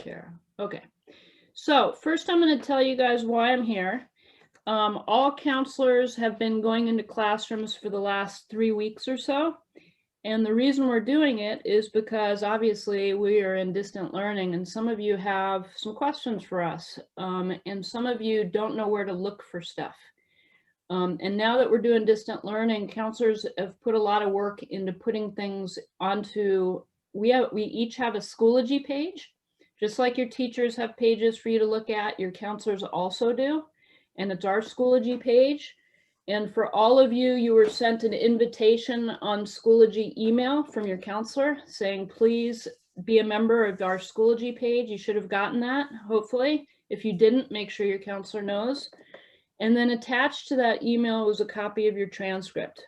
share. Okay, so first I'm going to tell you guys why I'm here. All counselors have been going into classrooms for the last 3 weeks or so. And the reason we're doing it is because obviously we are in distant learning and some of you have some questions for us. And some of you don't know where to look for stuff. And now that we're doing distant learning, counselors have put a lot of work into putting things onto, we each have a Schoology page. Just like your teachers have pages for you to look at, your counselors also do. And it's our Schoology page. And for all of you, you were sent an invitation on Schoology email from your counselor saying, please be a member of our Schoology page. You should have gotten that, hopefully. If you didn't, make sure your counselor knows. And then attached to that email was a copy of your transcript.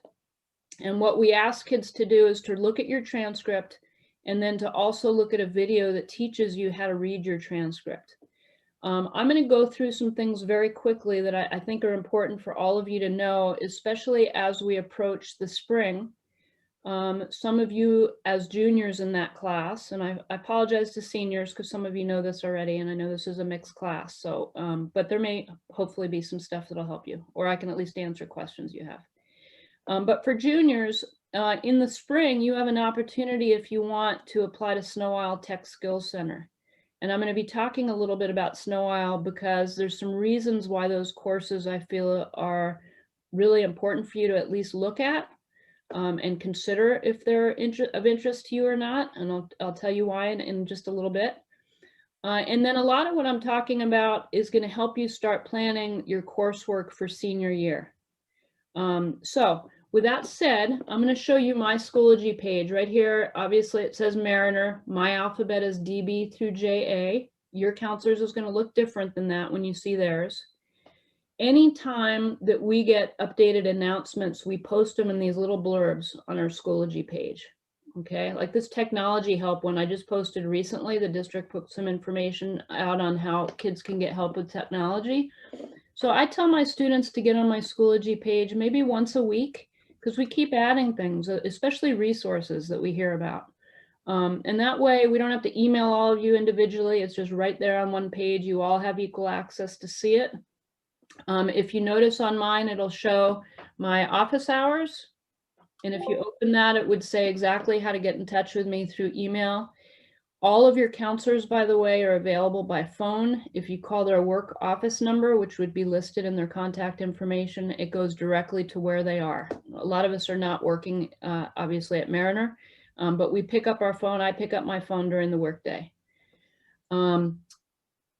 And what we ask kids to do is to look at your transcript and then to also look at a video that teaches you how to read your transcript. I'm going to go through some things very quickly that I think are important for all of you to know, especially as we approach the spring. Some of you as juniors in that class, and I apologize to seniors because some of you know this already, and I know this is a mixed class, so, but there may hopefully be some stuff that'll help you, or I can at least answer questions you have. But for juniors, in the spring, you have an opportunity if you want to apply to Sno Isle Tech Skills Center. And I'm going to be talking a little bit about Sno Isle because there's some reasons why those courses I feel are really important for you to at least look at and consider if they're of interest to you or not. And I'll tell you why in just a little bit. And then a lot of what I'm talking about is going to help you start planning your coursework for senior year. So with that said, I'm going to show you my Schoology page right here. Obviously it says Mariner. My alphabet is DB through JA. Your counselors is going to look different than that when you see theirs. Anytime that we get updated announcements, we post them in these little blurbs on our Schoology page. Okay, like this technology help one I just posted recently, the district put some information out on how kids can get help with technology. So I tell my students to get on my Schoology page maybe once a week because we keep adding things, especially resources that we hear about. And that way we don't have to email all of you individually. It's just right there on one page. You all have equal access to see it. If you notice on mine, it'll show my office hours. And if you open that, it would say exactly how to get in touch with me through email. All of your counselors, by the way, are available by phone. If you call their work office number, which would be listed in their contact information, it goes directly to where they are. A lot of us are not working, obviously, at Mariner, but we pick up our phone. I pick up my phone during the workday.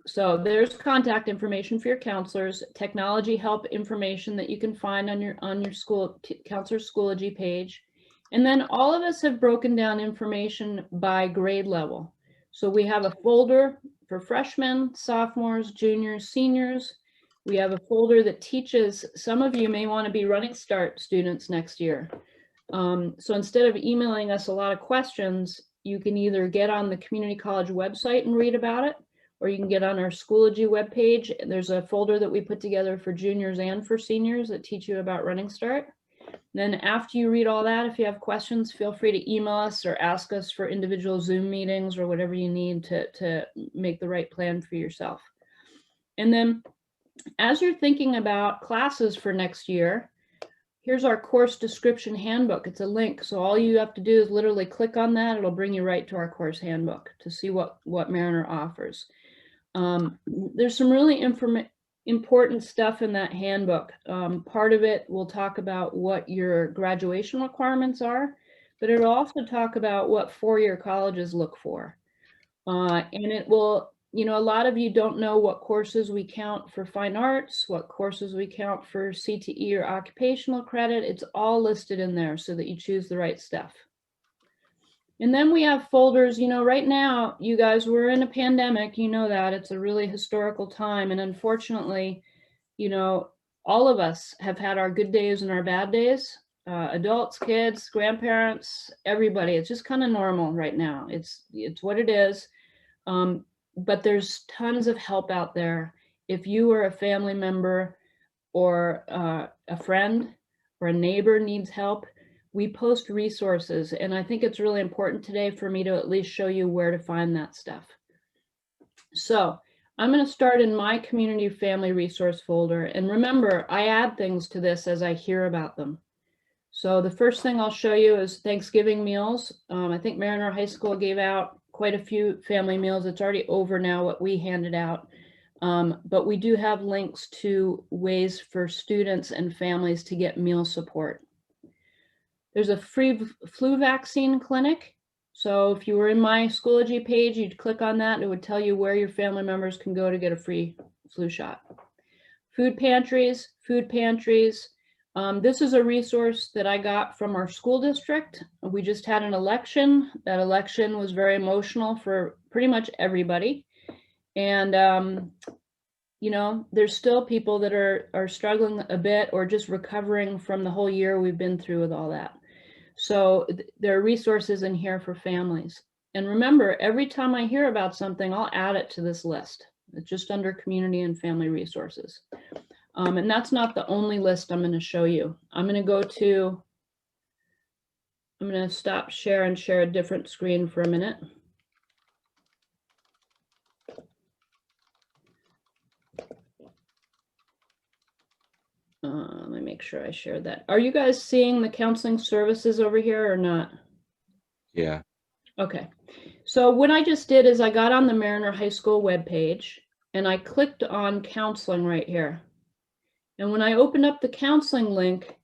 So there's contact information for your counselors, technology help information that you can find on your counselor Schoology page. And then all of us have broken down information by grade level. So we have a folder for freshmen, sophomores, juniors, seniors. We have a folder that teaches, some of you may want to be Running Start students next year. So instead of emailing us a lot of questions, you can either get on the community college website and read about it, or you can get on our Schoology webpage. There's a folder that we put together for juniors and for seniors that teach you about Running Start. Then after you read all that, if you have questions, feel free to email us or ask us for individual Zoom meetings or whatever you need to make the right plan for yourself. And then as you're thinking about classes for next year, here's our course description handbook. It's a link. So all you have to do is literally click on that. It'll bring you right to our course handbook to see what Mariner offers. There's some really important stuff in that handbook. Part of it will talk about what your graduation requirements are, but it'll also talk about what four-year colleges look for. And it will, you know, a lot of you don't know what courses we count for fine arts, what courses we count for CTE or occupational credit. It's all listed in there so that you choose the right stuff. And then we have folders, you know, right now, you guys, we're in a pandemic, you know that. It's a really historical time. And unfortunately, you know, all of us have had our good days and our bad days. Adults, kids, grandparents, everybody. It's just kind of normal right now. It's what it is. But there's tons of help out there. If you or a family member or a friend or a neighbor needs help, we post resources, and I think it's really important today for me to at least show you where to find that stuff. So I'm going to start in my community family resource folder. And remember, I add things to this as I hear about them. So the first thing I'll show you is Thanksgiving meals. I think Mariner High School gave out quite a few family meals. It's already over now what we handed out. But we do have links to ways for students and families to get meal support. There's a free flu vaccine clinic. So if you were in my Schoology page, you'd click on that and it would tell you where your family members can go to get a free flu shot. Food pantries. This is a resource that I got from our school district. We just had an election. That election was very emotional for pretty much everybody. And you know, there's still people that are struggling a bit or just recovering from the whole year we've been through with all that. So there are resources in here for families. And remember, every time I hear about something, I'll add it to this list. It's just under community and family resources. And that's not the only list I'm going to show you. I'm going to stop share and share a different screen for a minute. Let me make sure I shared that. Are you guys seeing the counseling services over here or not? Yeah. Okay. So what I just did is I got on the Mariner High School webpage and I clicked on counseling right here. And when I open up the counseling link,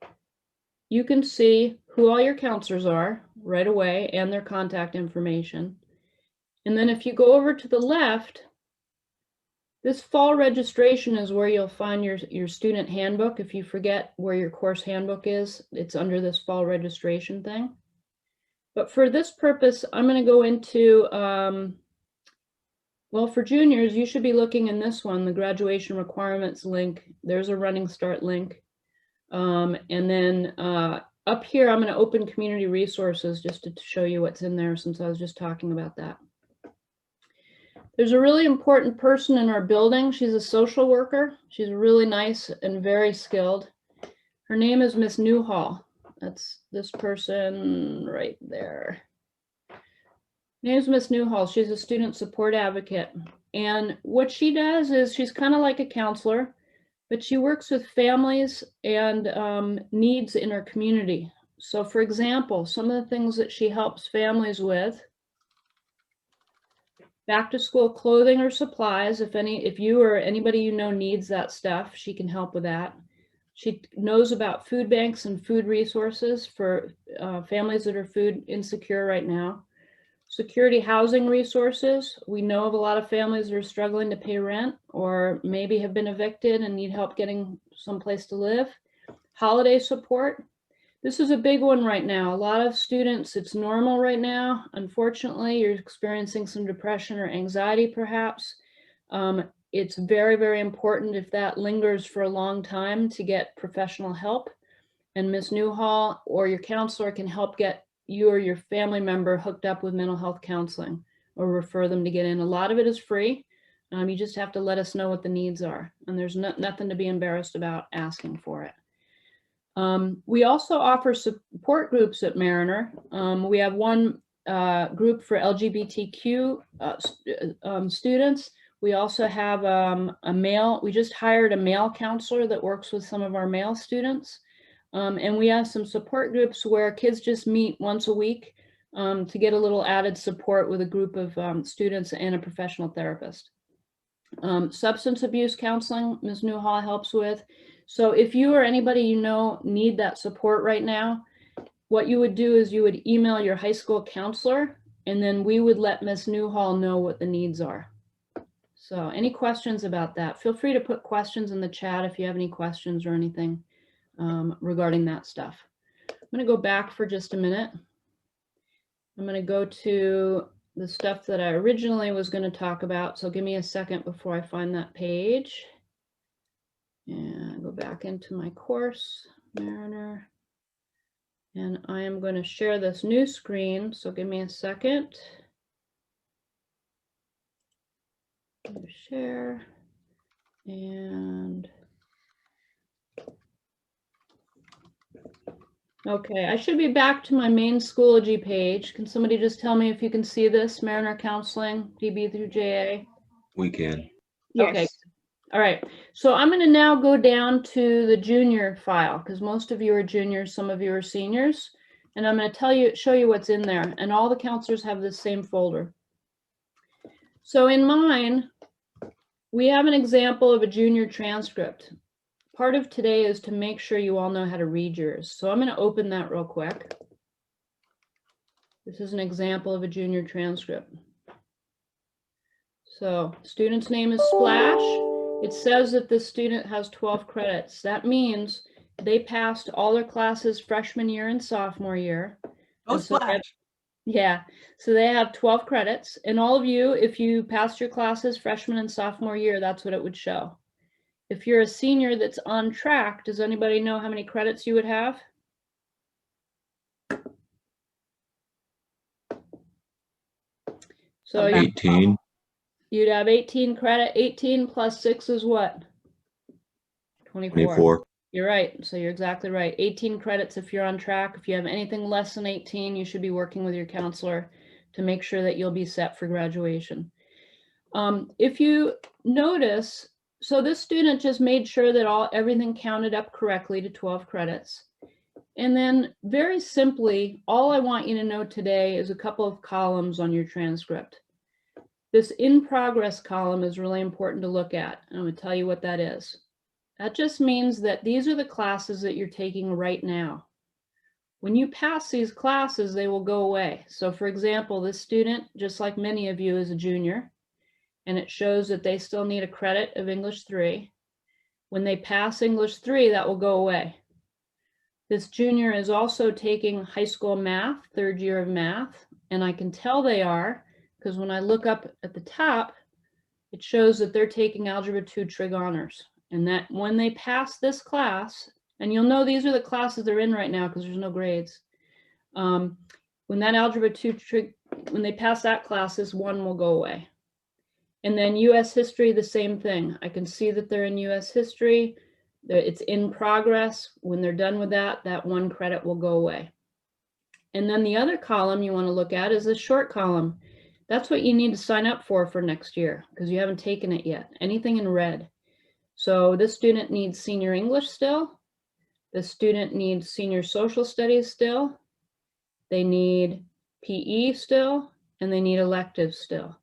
you can see who all your counselors are right away and their contact information. And then if you go over to the left, this fall registration is where you'll find your student handbook. If you forget where your course handbook is, it's under this fall registration thing. But for this purpose, I'm going to go into, well, for juniors, you should be looking in this one, the graduation requirements link. There's a running start link. And then up here, I'm going to open community resources just to show you what's in there since I was just talking about that. There's a really important person in our building. She's a social worker. She's really nice and very skilled. Her name is Miss Newhall. That's this person right there. Her name is Miss Newhall. She's a student support advocate. And what she does is she's kind of like a counselor, but she works with families and needs in our community. So for example, some of the things that she helps families with: back to school clothing or supplies. If you or anybody you know needs that stuff, she can help with that. She knows about food banks and food resources for families that are food insecure right now. Security housing resources. We know of a lot of families that are struggling to pay rent or maybe have been evicted and need help getting someplace to live. Holiday support. This is a big one right now. A lot of students, it's normal right now. Unfortunately, you're experiencing some depression or anxiety perhaps. It's very, very important if that lingers for a long time to get professional help. And Ms. Newhall or your counselor can help get you or your family member hooked up with mental health counseling or refer them to get in. A lot of it is free. You just have to let us know what the needs are. And there's nothing to be embarrassed about asking for it. We also offer support groups at Mariner. We have one group for LGBTQ students. We also have we just hired a male counselor that works with some of our male students. And we have some support groups where kids just meet once a week to get a little added support with a group of students and a professional therapist. Substance abuse counseling, Ms. Newhall helps with. So if you or anybody you know need that support right now, what you would do is you would email your high school counselor, and then we would let Ms. Newhall know what the needs are. So any questions about that? Feel free to put questions in the chat if you have any questions or anything regarding that stuff. I'm going to go back for just a minute. I'm going to go to the stuff that I originally was going to talk about. So give me a second before I find that page. And go back into my course, Mariner. And I am going to share this new screen. So give me a second. Share. And okay, I should be back to my main Schoology page. Can somebody just tell me if you can see this? Mariner Counseling, DB through JA. We can. Yes. Okay. All right. So I'm going to now go down to the junior file because most of you are juniors, some of you are seniors, and I'm going to show you what's in there. And all the counselors have the same folder. So in mine, we have an example of a junior transcript. Part of today is to make sure you all know how to read yours. So I'm going to open that real quick. This is an example of a junior transcript. So student's name is Splash. It says that this student has 12 credits. That means they passed all their classes freshman year and sophomore year. Oh, Splash. So they have 12 credits. And all of you, if you passed your classes freshman and sophomore year, that's what it would show. If you're a senior that's on track, does anybody know how many credits you would have? So 18. You'd have 18 credit. 18 plus 6 is what? 24. You're right. So you're exactly right. 18 credits if you're on track. If you have anything less than 18, you should be working with your counselor to make sure that you'll be set for graduation. If you notice, so this student just made sure that everything counted up correctly to 12 credits. And then very simply, all I want you to know today is a couple of columns on your transcript. This in progress column is really important to look at. And I'm going to tell you what that is. That just means that these are the classes that you're taking right now. When you pass these classes, they will go away. So for example, this student, just like many of you, is a junior, and it shows that they still need a credit of English 3. When they pass English 3, that will go away. This junior is also taking high school math, 3rd year of math, and I can tell they are because when I look up at the top, it shows that they're taking Algebra 2 Trig Honors. And that when they pass this class, and you'll know these are the classes they're in right now because there's no grades. When that Algebra 2 Trig, when they pass that class, this 1 will go away. And then US History, the same thing. I can see that they're in US History. It's in progress. When they're done with that, that 1 credit will go away. And then the other column you want to look at is the short column. That's what you need to sign up for next year because you haven't taken it yet. Anything in red. So this student needs senior English still. The student needs senior social studies still. They need PE still, and they need electives still.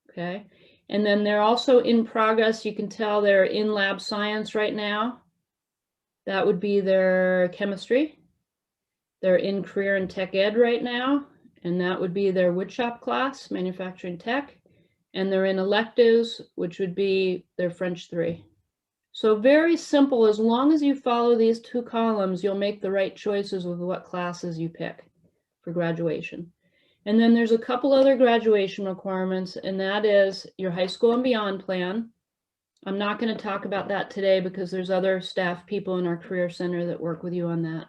Okay. And then they're also in progress. You can tell they're in lab science right now. That would be their chemistry. They're in career and tech ed right now, and that would be their woodshop class, manufacturing tech. And they're in electives, which would be their French 3. So very simple. As long as you follow these 2 columns, you'll make the right choices with what classes you pick for graduation. And then there's a couple other graduation requirements, and that is your high school and beyond plan. I'm not going to talk about that today because there's other staff people in our career center that work with you on that.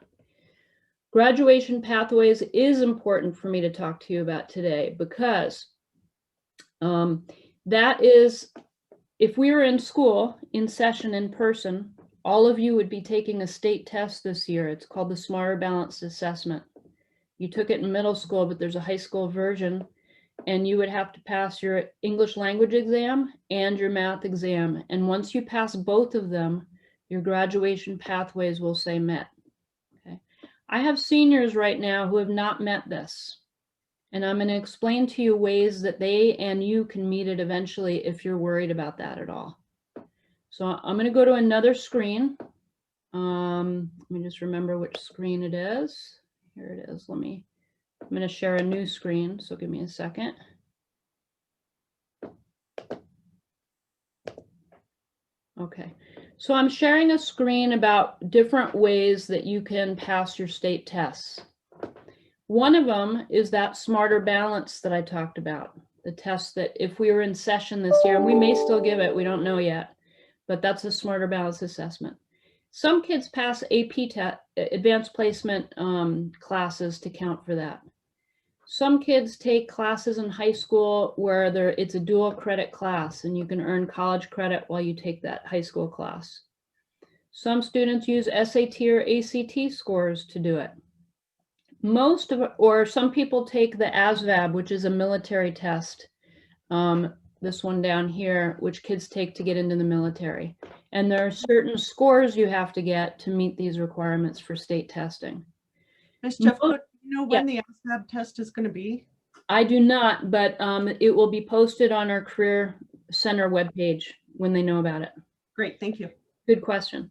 Graduation pathways is important for me to talk to you about today because that is, if we were in school, in session, in person, all of you would be taking a state test this year. It's called the Smarter Balanced Assessment. You took it in middle school, but there's a high school version, and you would have to pass your English language exam and your math exam. And once you pass both of them, your graduation pathways will say met. Okay. I have seniors right now who have not met this. And I'm going to explain to you ways that they and you can meet it eventually if you're worried about that at all. So I'm going to go to another screen. Let me just remember which screen it is. Here it is. I'm going to share a new screen. So give me a second. Okay. So I'm sharing a screen about different ways that you can pass your state tests. One of them is that Smarter Balance that I talked about, the test that if we were in session this year, and we may still give it, we don't know yet, but that's a Smarter Balance assessment. Some kids pass AP advanced placement classes to count for that. Some kids take classes in high school where it's a dual credit class and you can earn college credit while you take that high school class. Some students use SAT or ACT scores to do it. Some people take the ASVAB, which is a military test. this one down here, which kids take to get into the military. And there are certain scores you have to get to meet these requirements for state testing. Ms. Jeffcoat, do you know when the ASVAB test is going to be? I do not, but it will be posted on our Career Center webpage when they know about it. Great, thank you. Good question.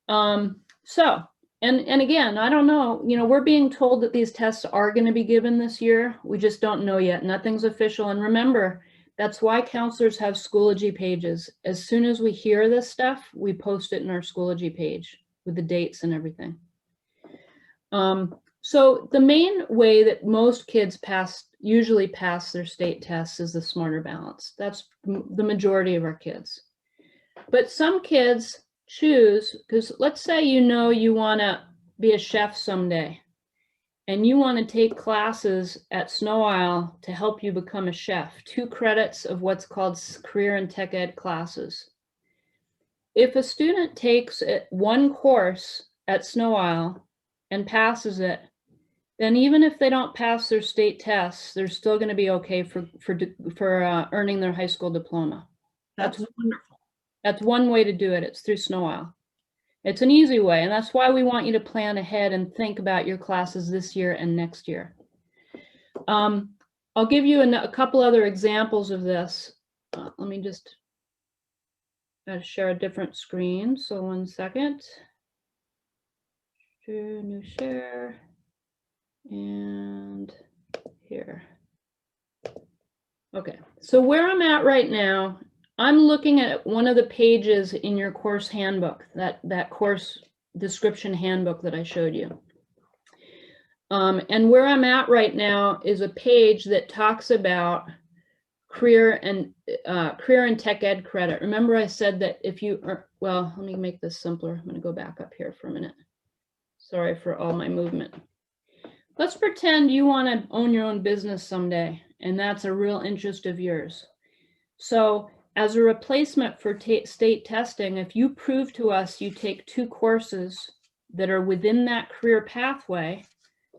So, and again, I don't know, we're being told that these tests are going to be given this year. We just don't know yet. Nothing's official. And remember, that's why counselors have Schoology pages. As soon as we hear this stuff, we post it in our Schoology page with the dates and everything. So the main way that most kids usually pass their state tests is the Smarter Balance. That's the majority of our kids. But some kids choose, because let's say you want to be a chef someday, and you want to take classes at Sno Isle to help you become a chef, 2 credits of what's called career and tech ed classes. If a student takes one course at Sno Isle and passes it, then even if they don't pass their state tests, they're still going to be okay for earning their high school diploma. That's wonderful. That's one way to do it. It's through Sno Isle. It's an easy way, and that's why we want you to plan ahead and think about your classes this year and next year. I'll give you a couple other examples of this. Let me just share a different screen. So 1 second. New share. And here. Okay, so where I'm at right now, I'm looking at one of the pages in your course handbook, that course description handbook that I showed you. And where I'm at right now is a page that talks about career and tech ed credit. Remember I said that if you well, let me make this simpler. I'm going to go back up here for a minute. Sorry for all my movement. Let's pretend you want to own your own business someday, and that's a real interest of yours. So as a replacement for state testing, if you prove to us you take 2 courses that are within that career pathway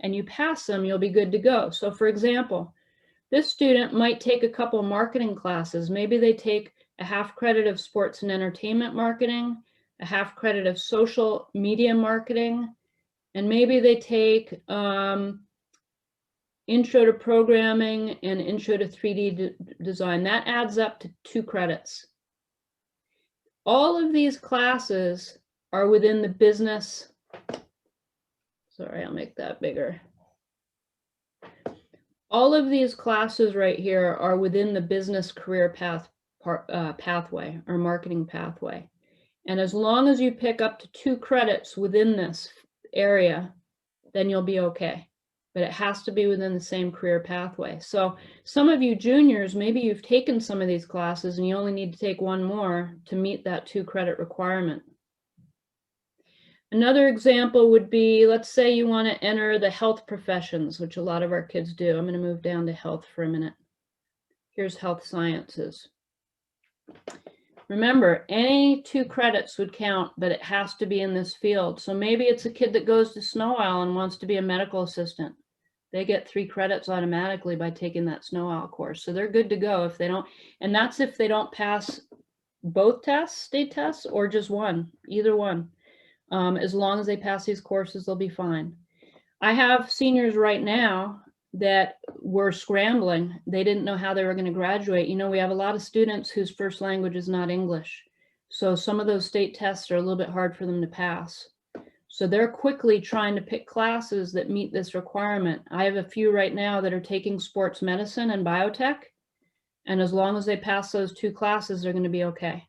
and you pass them, you'll be good to go. So for example, this student might take a couple marketing classes. Maybe they take a half credit of sports and entertainment marketing, a half credit of social media marketing, and maybe they take intro to programming and intro to 3D design. That adds up to 2 credits. All of these classes are within the business. Sorry, I'll make that bigger. All of these classes right here are within the business career pathway or marketing pathway. And as long as you pick up to 2 credits within this area, then you'll be okay. But it has to be within the same career pathway. So some of you juniors, maybe you've taken some of these classes and you only need to take 1 more to meet that 2 credit requirement. Another example would be, let's say you want to enter the health professions, which a lot of our kids do. I'm going to move down to health for a minute. Here's health sciences. Remember, any 2 credits would count, but it has to be in this field. So maybe it's a kid that goes to Sno Isle and wants to be a medical assistant. They get 3 credits automatically by taking that Sno Isle course. So they're good to go if they don't, and that's if they don't pass both tests, state tests, or just one, either one. As long as they pass these courses, they'll be fine. I have seniors right now that were scrambling. They didn't know how they were going to graduate. We have a lot of students whose first language is not English. So some of those state tests are a little bit hard for them to pass. So they're quickly trying to pick classes that meet this requirement. I have a few right now that are taking sports medicine and biotech. And as long as they pass those 2 classes, they're going to be okay.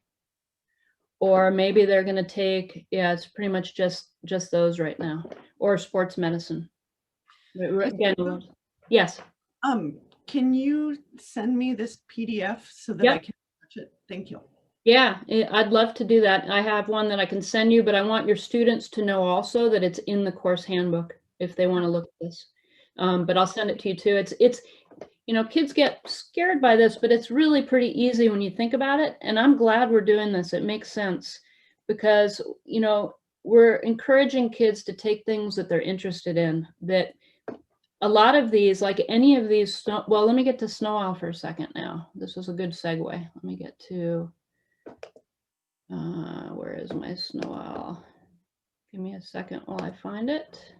Or maybe they're going to take, it's pretty much just those right now, or sports medicine. Again, yes. Can you send me this PDF so that I can watch it? Thank you. Yeah, I'd love to do that. I have one that I can send you, but I want your students to know also that it's in the course handbook if they want to look at this. But I'll send it to you too. It's kids get scared by this, but it's really pretty easy when you think about it. And I'm glad we're doing this. It makes sense because, we're encouraging kids to take things that they're interested in, that a lot of these, like any of these, well, let me get to Sno Isle for a second now. This was a good segue. Let me get to, where is my Sno Isle? Give me a second while I find it.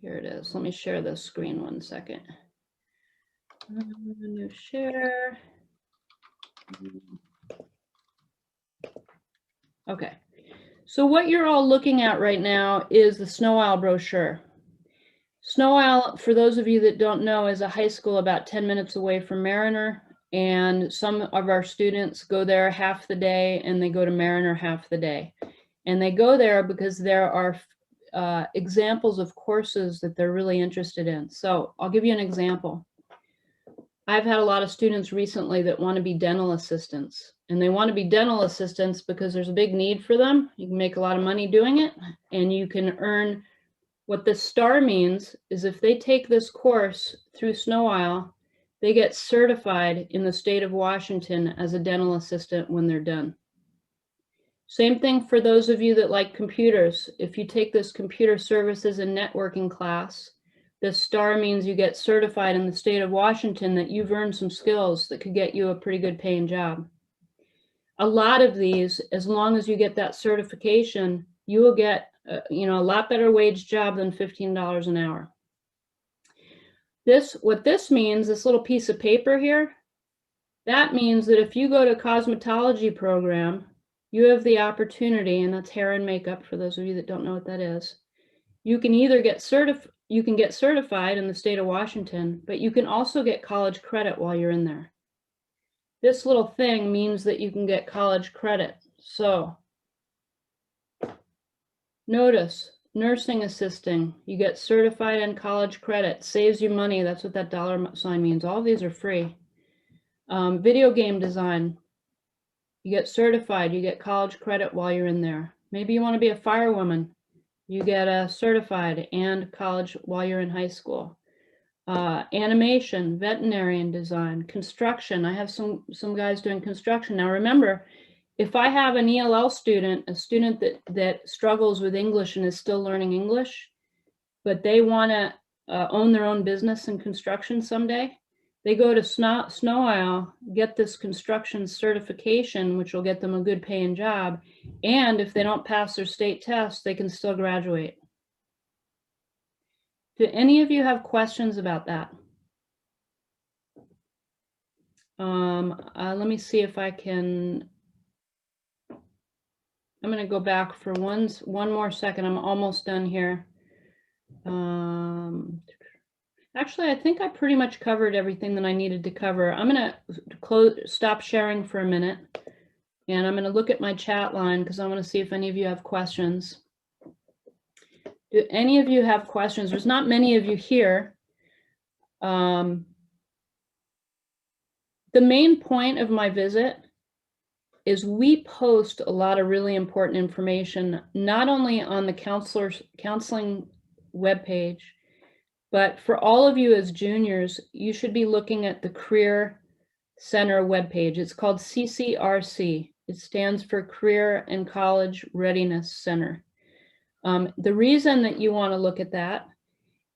Here it is. Let me share this screen 1 second. New share. Okay. So what you're all looking at right now is the Sno Isle brochure. Sno Isle, for those of you that don't know, is a high school about 10 minutes away from Mariner. And some of our students go there half the day and they go to Mariner half the day. And they go there because there are examples of courses that they're really interested in. So I'll give you an example. I've had a lot of students recently that want to be dental assistants, and they want to be dental assistants because there's a big need for them. You can make a lot of money doing it, and you can earn. What the STAR means is if they take this course through Sno Isle, they get certified in the state of Washington as a dental assistant when they're done. Same thing for those of you that like computers. If you take this computer services and networking class, the STAR means you get certified in the state of Washington that you've earned some skills that could get you a pretty good paying job. A lot of these, as long as you get that certification, you will get a lot better wage job than $15 an hour. What this means, this little piece of paper here, that means that if you go to a cosmetology program, you have the opportunity, and that's hair and makeup for those of you that don't know what that is. You can either get certified in the state of Washington, but you can also get college credit while you're in there. This little thing means that you can get college credit. So notice, nursing assisting, you get certified and college credit, saves you money. That's what that dollar sign means. All of these are free. Video game design, you get certified, you get college credit while you're in there. Maybe you want to be a firewoman. You get a certified and college while you're in high school. Animation, veterinarian design, construction. I have some guys doing construction. Now remember, if I have an ELL student, a student that struggles with English and is still learning English, but they want to own their own business in construction someday, they go to Sno Isle, get this construction certification, which will get them a good paying job. And if they don't pass their state test, they can still graduate. Do any of you have questions about that? Let me see if I can. I'm going to go back for one more second. I'm almost done here. Actually, I think I pretty much covered everything that I needed to cover. I'm going to stop sharing for a minute, and I'm going to look at my chat line because I want to see if any of you have questions. Do any of you have questions? There's not many of you here. The main point of my visit is we post a lot of really important information, not only on the counseling webpage, but for all of you as juniors, you should be looking at the Career Center webpage. It's called CCRC. It stands for Career and College Readiness Center. The reason that you want to look at that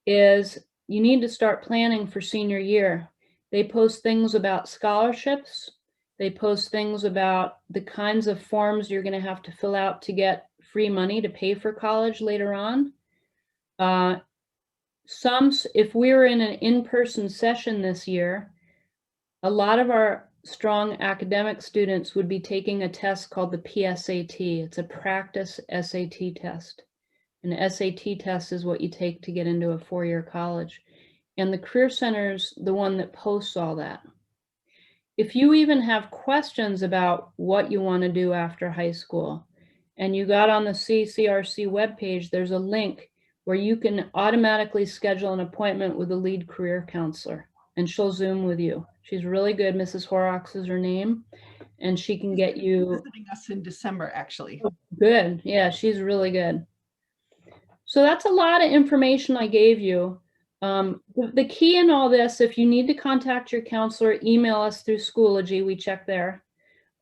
is you need to start planning for senior year. They post things about scholarships. They post things about the kinds of forms you're going to have to fill out to get free money to pay for college later on. If we were in an in-person session this year, a lot of our strong academic students would be taking a test called the PSAT. It's a practice SAT test. An SAT test is what you take to get into a four-year college. And the Career Center's the one that posts all that. If you even have questions about what you want to do after high school, and you got on the CCRC webpage, there's a link where you can automatically schedule an appointment with a lead career counselor, and she'll Zoom with you. She's really good. Mrs. Horrocks is her name, and she can get you. Visiting us in December, actually. Oh, good. Yeah, she's really good. So that's a lot of information I gave you. The key in all this, if you need to contact your counselor, email us through Schoology. We check there.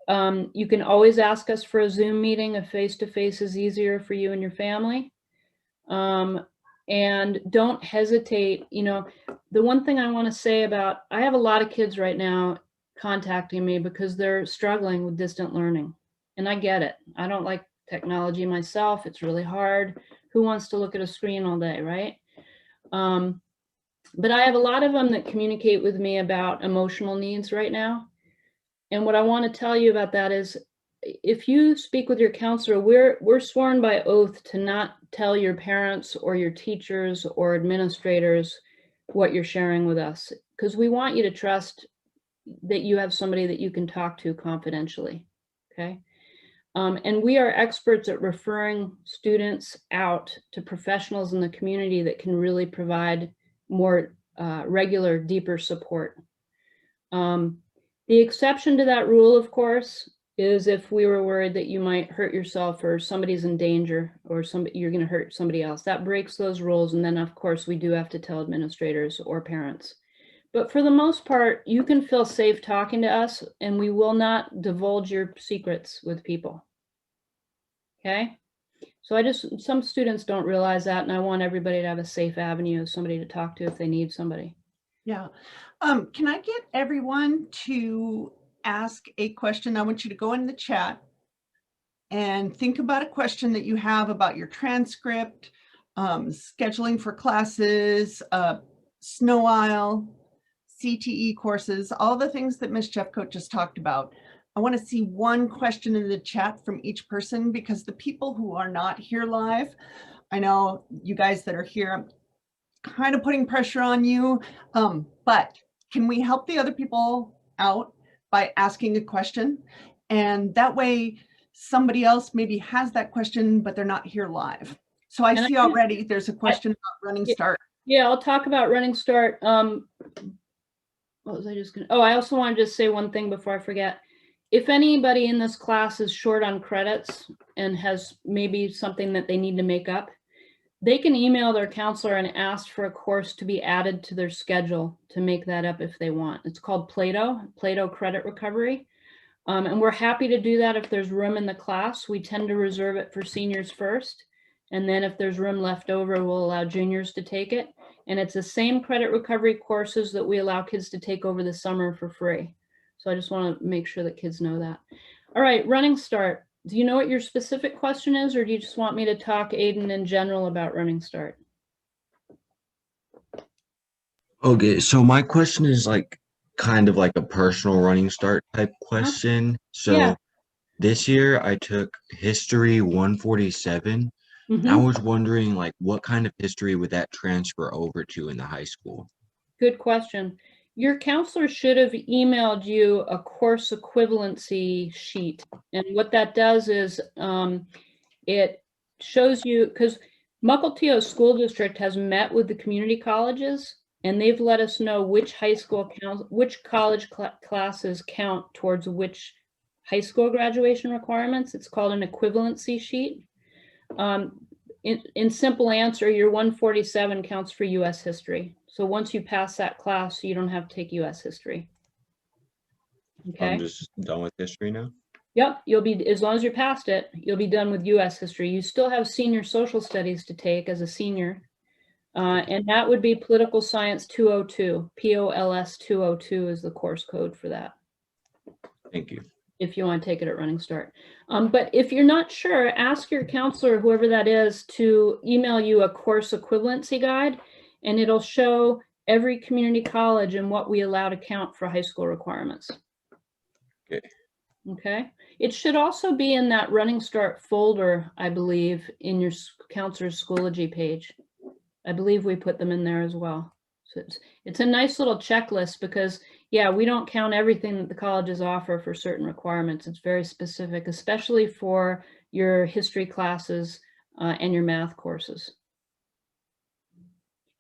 You can always ask us for a Zoom meeting if face-to-face is easier for you and your family. And don't hesitate. You know, the one thing I want to say about, I have a lot of kids right now contacting me because they're struggling with distant learning. And I get it. I don't like technology myself. It's really hard. Who wants to look at a screen all day, right? But I have a lot of them that communicate with me about emotional needs right now. And what I want to tell you about that is, if you speak with your counselor, we're sworn by oath to not tell your parents or your teachers or administrators what you're sharing with us, because we want you to trust that you have somebody that you can talk to confidentially, okay? And we are experts at referring students out to professionals in the community that can really provide more regular, deeper support. The exception to that rule, of course, is if we were worried that you might hurt yourself or somebody's in danger or you're going to hurt somebody else. That breaks those rules. And then, of course, we do have to tell administrators or parents. But for the most part, you can feel safe talking to us, and we will not divulge your secrets with people. Okay? So some students don't realize that, and I want everybody to have a safe avenue of somebody to talk to if they need somebody. Yeah. Can I get everyone to ask a question? I want you to go in the chat and think about a question that you have about your transcript, scheduling for classes, Sno Isle, CTE courses, all the things that Ms. Jeffcoat just talked about. I want to see one question in the chat from each person, because the people who are not here live, I know you guys that are here, I'm kind of putting pressure on you, but can we help the other people out by asking a question? And that way somebody else maybe has that question, but they're not here live. So I see already there's a question about Running Start. Yeah, I'll talk about Running Start. What was I just gonna, I also wanted to say one thing before I forget. If anybody in this class is short on credits and has maybe something that they need to make up, they can email their counselor and ask for a course to be added to their schedule to make that up if they want. It's called Plato Credit Recovery. And we're happy to do that if there's room in the class. We tend to reserve it for seniors first. And then if there's room left over, we'll allow juniors to take it. And it's the same credit recovery courses that we allow kids to take over the summer for free. So I just want to make sure that kids know that. All right, Running Start. Do you know what your specific question is, or do you just want me to talk, Aiden, in general about Running Start? Okay, so my question is like kind of like a personal Running Start type question. So Yeah. This year I took History 147. I was wondering like what kind of history would that transfer over to in the high school? Good question. Your counselor should have emailed you a course equivalency sheet. And what that does is it shows you, because Mukilteo School District has met with the community colleges, and they've let us know which high school which college classes count towards which high school graduation requirements. It's called an equivalency sheet. In simple answer, your 147 counts for U.S. history. So once you pass that class, you don't have to take U.S. history. Okay. I'm just done with history now? Yep, you'll be, as long as you're past it, you'll be done with U.S. history. You still have senior social studies to take as a senior. And that would be Political Science 202. POLS 202 is the course code for that. Thank you. If you want to take it at Running Start. But if you're not sure, ask your counselor, whoever that is, to email you a course equivalency guide, and it'll show every community college and what we allow to count for high school requirements. Okay. Okay. It should also be in that Running Start folder, I believe, in your counselor's Schoology page. I believe we put them in there as well. So it's a nice little checklist, because yeah, we don't count everything that the colleges offer for certain requirements. It's very specific, especially for your history classes and your math courses.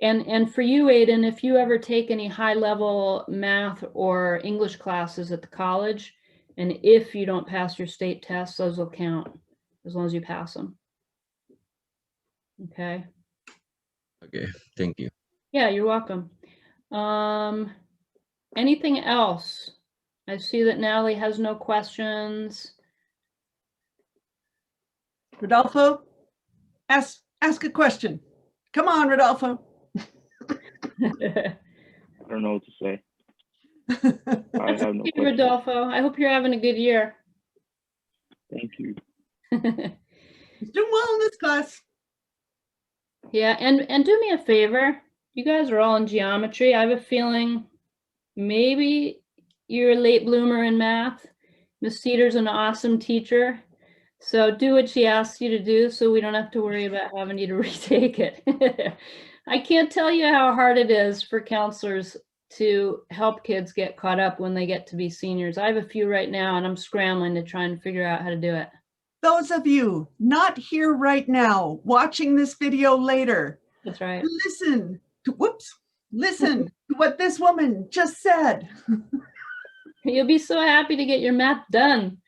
And for you, Aiden, if you ever take any high-level math or English classes at the college, and if you don't pass your state tests, those will count as long as you pass them. Okay. Okay, thank you. Yeah, you're welcome. Anything else? I see that Natalie has no questions. Rodolfo, ask Ask a question. Come on, Rodolfo. I don't know what to say. I have no Hey, question. Rodolfo, I hope you're having a good year. Thank you. He's doing well in this class. Yeah, and do me a favor. You guys are all in geometry. I have a feeling maybe you're a late bloomer in math. Miss Cedar's an awesome teacher. So do what she asks you to do so we don't have to worry about having you to retake it. I can't tell you how hard it is for counselors to help kids get caught up when they get to be seniors. I have a few right now and I'm scrambling to try and figure out how to do it. Those of you not here right now, watching this video later, That's right. listen to what this woman just said. You'll be so happy to get your math done.